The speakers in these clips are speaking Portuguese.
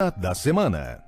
Da semana.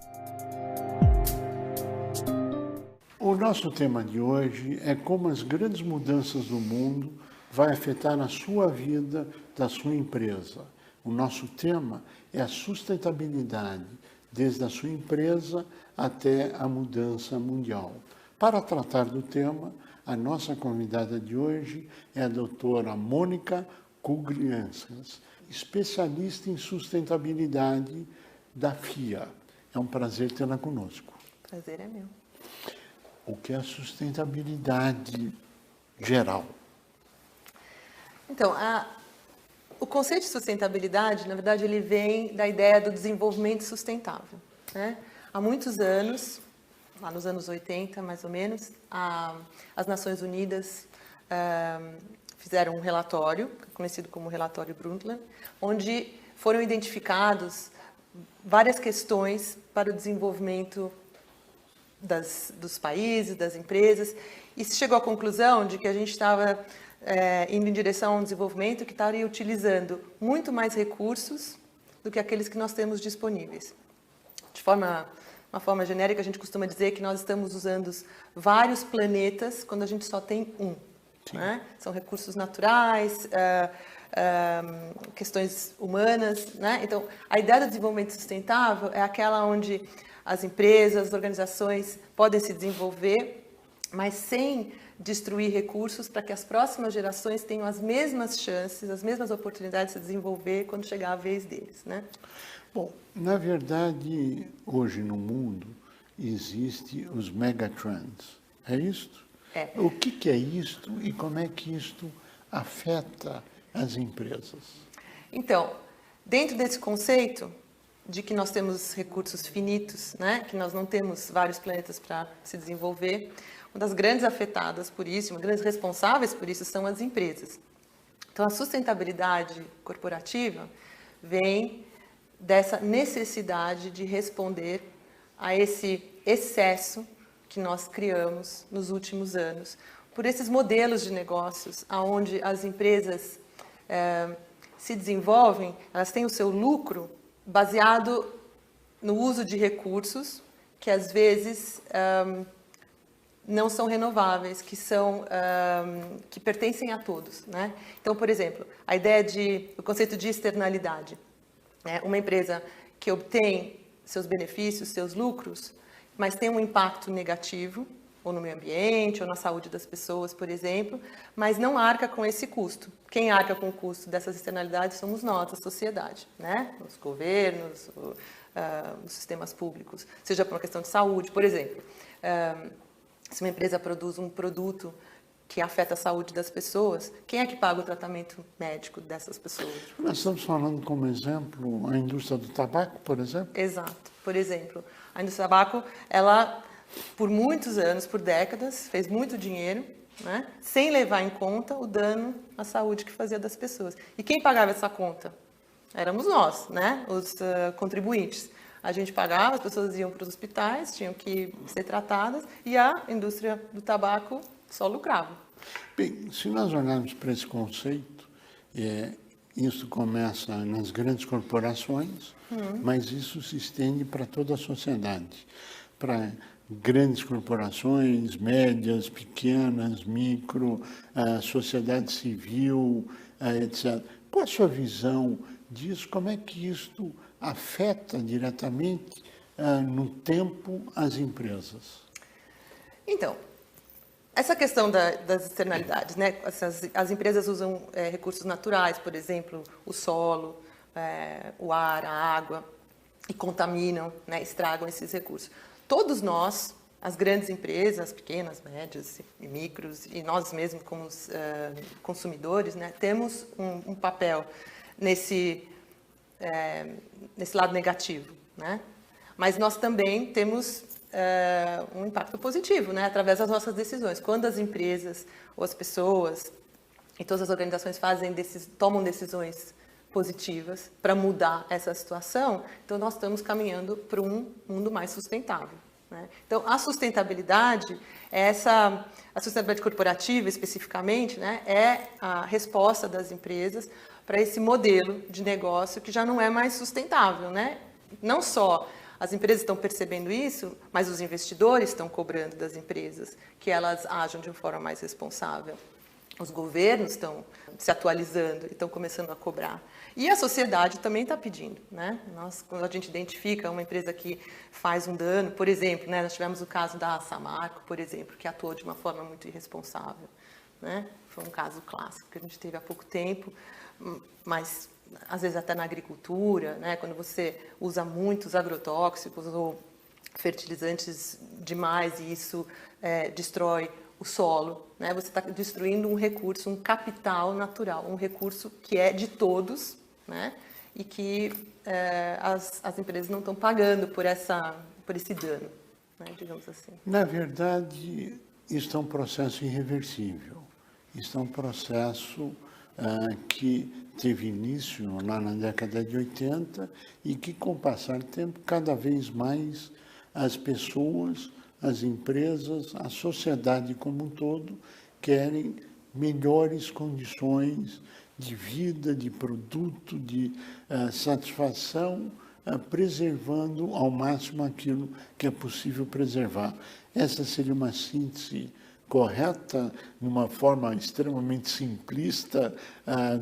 O nosso tema de hoje é como as grandes mudanças do mundo vai afetar a sua vida, da sua empresa. O nosso tema é a sustentabilidade, desde a sua empresa até a mudança mundial. Para tratar do tema, a nossa convidada de hoje é a doutora Mônica Kuglianskas, especialista em sustentabilidade da FIA. É um prazer tê-la conosco. Prazer é meu. O que é a sustentabilidade geral? Então, o conceito de sustentabilidade, na verdade, ele vem da ideia do desenvolvimento sustentável, né? Há muitos anos, lá nos anos 80, mais ou menos, as Nações Unidas fizeram um relatório, conhecido como Relatório Brundtland, onde foram identificados várias questões para o desenvolvimento dos países, das empresas, e se chegou à conclusão de que a gente estava indo em direção a um desenvolvimento que estaria utilizando muito mais recursos do que aqueles que nós temos disponíveis. De uma forma genérica, a gente costuma dizer que nós estamos usando vários planetas quando a gente só tem um, né? São recursos naturais, questões humanas, né? Então, a ideia do desenvolvimento sustentável é aquela onde as empresas, as organizações podem se desenvolver, mas sem destruir recursos para que as próximas gerações tenham as mesmas chances, as mesmas oportunidades de se desenvolver quando chegar a vez deles, né? Bom, na verdade, hoje no mundo existem os megatrends. É isto? É. O que é isto e como é que isto afeta as empresas? Então, dentro desse conceito de que nós temos recursos finitos, né, que nós não temos vários planetas para se desenvolver, uma das grandes afetadas por isso, uma das grandes responsáveis por isso são as empresas. Então, a sustentabilidade corporativa vem dessa necessidade de responder a esse excesso que nós criamos nos últimos anos, por esses modelos de negócios, onde as empresas se desenvolvem, elas têm o seu lucro baseado no uso de recursos que às vezes não são renováveis, que pertencem a todos, né? Então, por exemplo, o conceito de externalidade, né? Uma empresa que obtém seus benefícios, seus lucros, mas tem um impacto negativo, ou no meio ambiente, ou na saúde das pessoas, por exemplo, mas não arca com esse custo. Quem arca com o custo dessas externalidades somos nós, a sociedade, né? Os governos, os sistemas públicos, seja por uma questão de saúde, por exemplo. Se uma empresa produz um produto que afeta a saúde das pessoas, quem é que paga o tratamento médico dessas pessoas? Nós estamos falando como exemplo a indústria do tabaco, por exemplo? Exato. Por exemplo, a indústria do tabaco, ela, por muitos anos, por décadas, fez muito dinheiro, né, sem levar em conta o dano à saúde que fazia das pessoas. E quem pagava essa conta? Éramos nós, né, os contribuintes. A gente pagava, as pessoas iam para os hospitais, tinham que ser tratadas, e a indústria do tabaco só lucrava. Bem, se nós olharmos para esse conceito, isso começa nas grandes corporações, mas isso se estende para toda a sociedade, para grandes corporações, médias, pequenas, micro, sociedade civil, etc. Qual a sua visão disso? Como é que isto afeta diretamente no tempo as empresas? Então, essa questão das externalidades, né? As empresas usam recursos naturais, por exemplo, o solo, o ar, a água, e contaminam, né? Estragam esses recursos. Todos nós, as grandes empresas, as pequenas, médias e micros, e nós mesmos como consumidores, né? Temos um papel nesse lado negativo, né? Mas nós também temos um impacto positivo, né, através das nossas decisões. Quando as empresas ou as pessoas e todas as organizações tomam decisões positivas para mudar essa situação, então nós estamos caminhando para um mundo mais sustentável, né? Então, a sustentabilidade, a sustentabilidade corporativa especificamente, né, é a resposta das empresas para esse modelo de negócio que já não é mais sustentável, né? não só as empresas estão percebendo isso, mas os investidores estão cobrando das empresas que elas ajam de uma forma mais responsável. Os governos estão se atualizando e estão começando a cobrar. E a sociedade também está pedindo, né? Quando a gente identifica uma empresa que faz um dano, por exemplo, né, nós tivemos o caso da Samarco, por exemplo, que atuou de uma forma muito irresponsável, né? Foi um caso clássico que a gente teve há pouco tempo, mas às vezes até na agricultura, né, quando você usa muitos agrotóxicos ou fertilizantes demais e isso destrói o solo, né, você está destruindo um recurso, um capital natural, um recurso que é de todos, né, e que as empresas não estão pagando por esse dano, né, digamos assim. Na verdade, isso é um processo irreversível. Isso é um processo que teve início lá na década de 80 e que, com o passar do tempo, cada vez mais as pessoas, as empresas, a sociedade como um todo querem melhores condições de vida, de produto, de satisfação, preservando ao máximo aquilo que é possível preservar. Essa seria uma síntese correta, numa forma extremamente simplista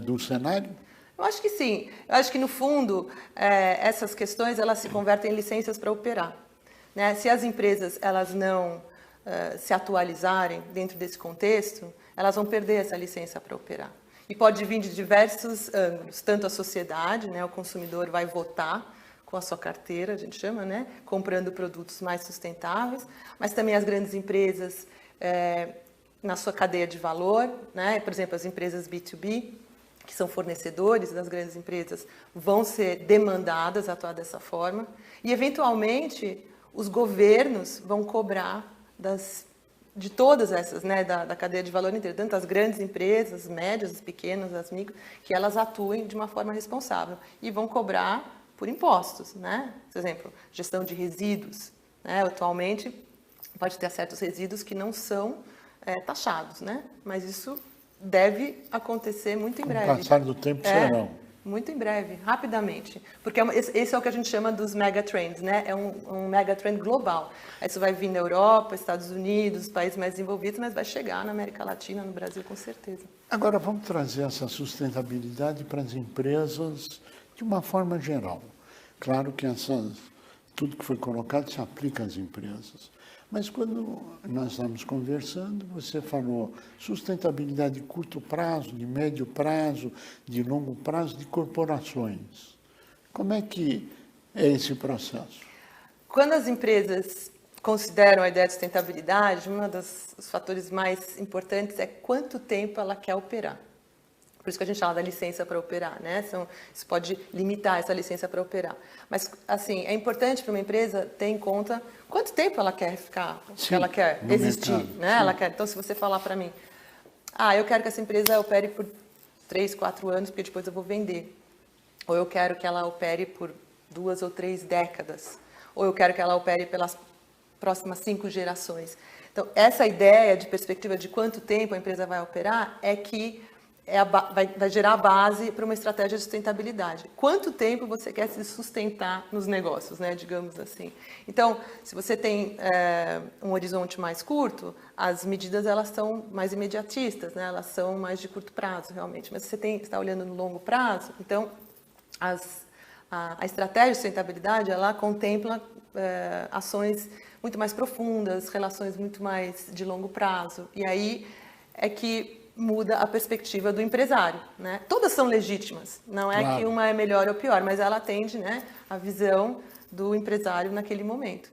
do cenário? Eu acho que sim. Eu acho que, no fundo, essas questões elas se convertem em licenças para operar, né? Se as empresas elas não se atualizarem dentro desse contexto, elas vão perder essa licença para operar. E pode vir de diversos ângulos, tanto a sociedade, né, o consumidor vai votar com a sua carteira, a gente chama, né, comprando produtos mais sustentáveis, mas também as grandes empresas na sua cadeia de valor, né, por exemplo, as empresas B2B, que são fornecedores das grandes empresas, vão ser demandadas a atuar dessa forma, e eventualmente os governos vão cobrar de todas essas, né, da cadeia de valor inteira, tanto as grandes empresas, as médias, as pequenas, as micro, que elas atuem de uma forma responsável e vão cobrar por impostos, né? Por exemplo, gestão de resíduos, né? Atualmente pode ter certos resíduos que não são taxados, né? Mas isso deve acontecer muito em breve. Com o passar do tempo serão. Muito em breve, rapidamente. Porque esse é o que a gente chama dos megatrends, né? É um megatrend global. Isso vai vir na Europa, Estados Unidos, países mais desenvolvidos, mas vai chegar na América Latina, no Brasil, com certeza. Agora, vamos trazer essa sustentabilidade para as empresas de uma forma geral. Claro que tudo que foi colocado se aplica às empresas. Mas quando nós estamos conversando, você falou sustentabilidade de curto prazo, de médio prazo, de longo prazo, de corporações. Como é que é esse processo? Quando as empresas consideram a ideia de sustentabilidade, um dos fatores mais importantes é quanto tempo ela quer operar. Por isso que a gente fala da licença para operar, né? Isso pode limitar essa licença para operar. Mas, assim, é importante para uma empresa ter em conta quanto tempo ela quer ficar, Sim, ela quer existir, mercado, né? Ela quer. Então, se você falar para mim, eu quero que essa empresa opere por 3, 4 anos, porque depois eu vou vender. Ou eu quero que ela opere por 2 ou 3 décadas. Ou eu quero que ela opere pelas próximas 5 gerações. Então, essa ideia de perspectiva de quanto tempo a empresa vai operar é que vai gerar a base para uma estratégia de sustentabilidade. Quanto tempo você quer se sustentar nos negócios, né, digamos assim. Então, se você tem um horizonte mais curto, as medidas elas são mais imediatistas, né, elas são mais de curto prazo, realmente. Mas se você está olhando no longo prazo, então a estratégia de sustentabilidade ela contempla ações muito mais profundas, relações muito mais de longo prazo. E aí é que muda a perspectiva do empresário, né? Todas são legítimas, não é que uma é melhor ou pior, mas ela atende, né, a visão do empresário naquele momento.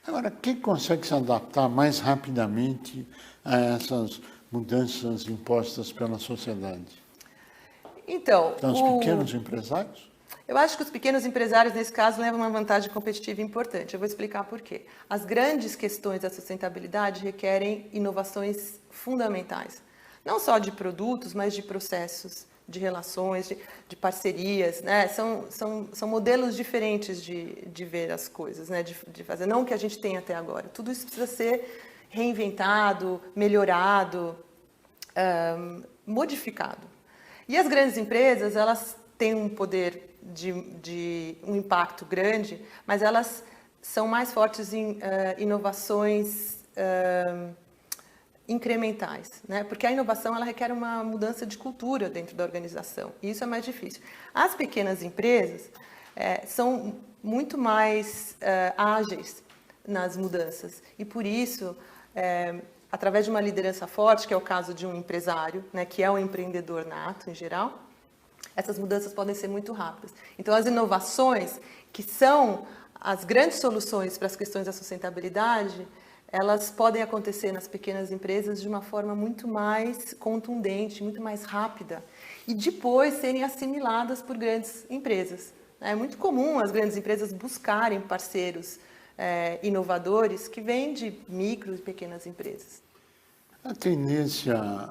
Agora, quem consegue se adaptar mais rapidamente a essas mudanças impostas pela sociedade? Então, os pequenos empresários? Eu acho que os pequenos empresários, nesse caso, levam uma vantagem competitiva importante. Eu vou explicar por quê. As grandes questões da sustentabilidade requerem inovações fundamentais. Não só de produtos, mas de processos, de relações, de parcerias, né? São modelos diferentes de ver as coisas, né? De fazer, não o que a gente tem até agora. Tudo isso precisa ser reinventado, melhorado, modificado. E as grandes empresas, elas têm um poder de um impacto grande, mas elas são mais fortes em inovações incrementais, né? Porque a inovação ela requer uma mudança de cultura dentro da organização, e isso é mais difícil. As pequenas empresas são muito mais ágeis nas mudanças, e por isso, através de uma liderança forte, que é o caso de um empresário, né, que é um empreendedor nato em geral, essas mudanças podem ser muito rápidas. Então, as inovações, que são as grandes soluções para as questões da sustentabilidade, elas podem acontecer nas pequenas empresas de uma forma muito mais contundente, muito mais rápida, e depois serem assimiladas por grandes empresas. É muito comum as grandes empresas buscarem parceiros inovadores que vêm de micro e pequenas empresas. A tendência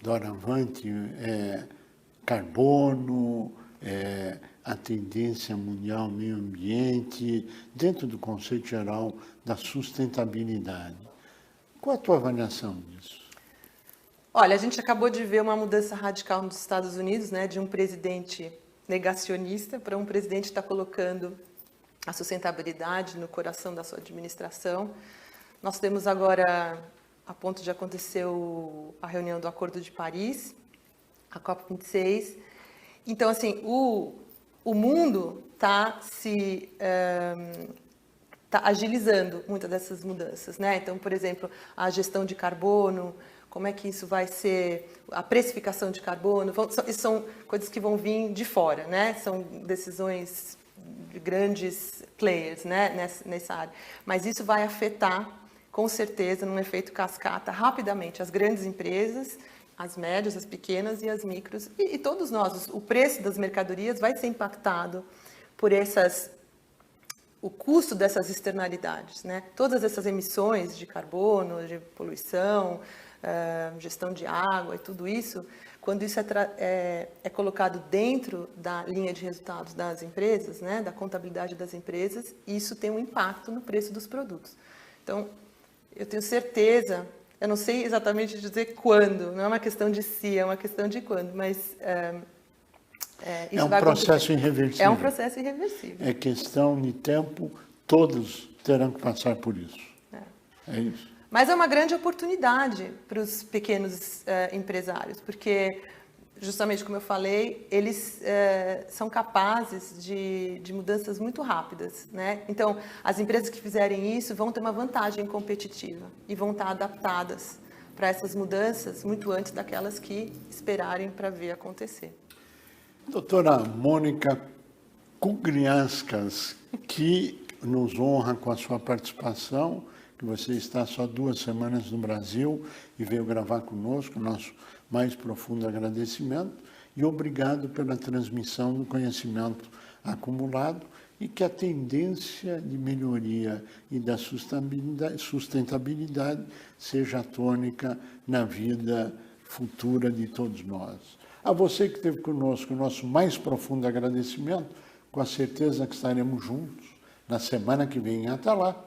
doravante é carbono, a tendência mundial meio ambiente, dentro do conceito geral da sustentabilidade. Qual a tua avaliação disso? Olha, a gente acabou de ver uma mudança radical nos Estados Unidos, né, de um presidente negacionista para um presidente que está colocando a sustentabilidade no coração da sua administração. Nós temos agora, a ponto de acontecer a reunião do Acordo de Paris, a COP26. Então, assim, o mundo está agilizando muitas dessas mudanças, né? Então, por exemplo, a gestão de carbono, como é que isso vai ser, a precificação de carbono, isso são coisas que vão vir de fora, né? São decisões de grandes players, né, nessa área. Mas isso vai afetar, com certeza, num efeito cascata, rapidamente as grandes empresas, as médias, as pequenas e as micros, e todos nós. O preço das mercadorias vai ser impactado por o custo dessas externalidades, né? Todas essas emissões de carbono, de poluição, gestão de água e tudo isso, quando isso é colocado dentro da linha de resultados das empresas, né, da contabilidade das empresas, isso tem um impacto no preço dos produtos. Então, eu tenho certeza, eu não sei exatamente dizer quando, não é uma questão de se, é uma questão de quando, mas isso vai processo irreversível. É um processo irreversível. É questão de tempo, todos terão que passar por isso. É isso. Mas é uma grande oportunidade para os pequenos empresários, porque, justamente como eu falei, eles são capazes de mudanças muito rápidas, né? Então, as empresas que fizerem isso vão ter uma vantagem competitiva e vão estar adaptadas para essas mudanças muito antes daquelas que esperarem para ver acontecer. Doutora Mônica Kugrianskas, que nos honra com a sua participação, que você está só 2 semanas no Brasil e veio gravar conosco, nosso mais profundo agradecimento, e obrigado pela transmissão do conhecimento acumulado, e que a tendência de melhoria e da sustentabilidade seja a tônica na vida futura de todos nós. A você que esteve conosco, o nosso mais profundo agradecimento, com a certeza que estaremos juntos na semana que vem. Até lá!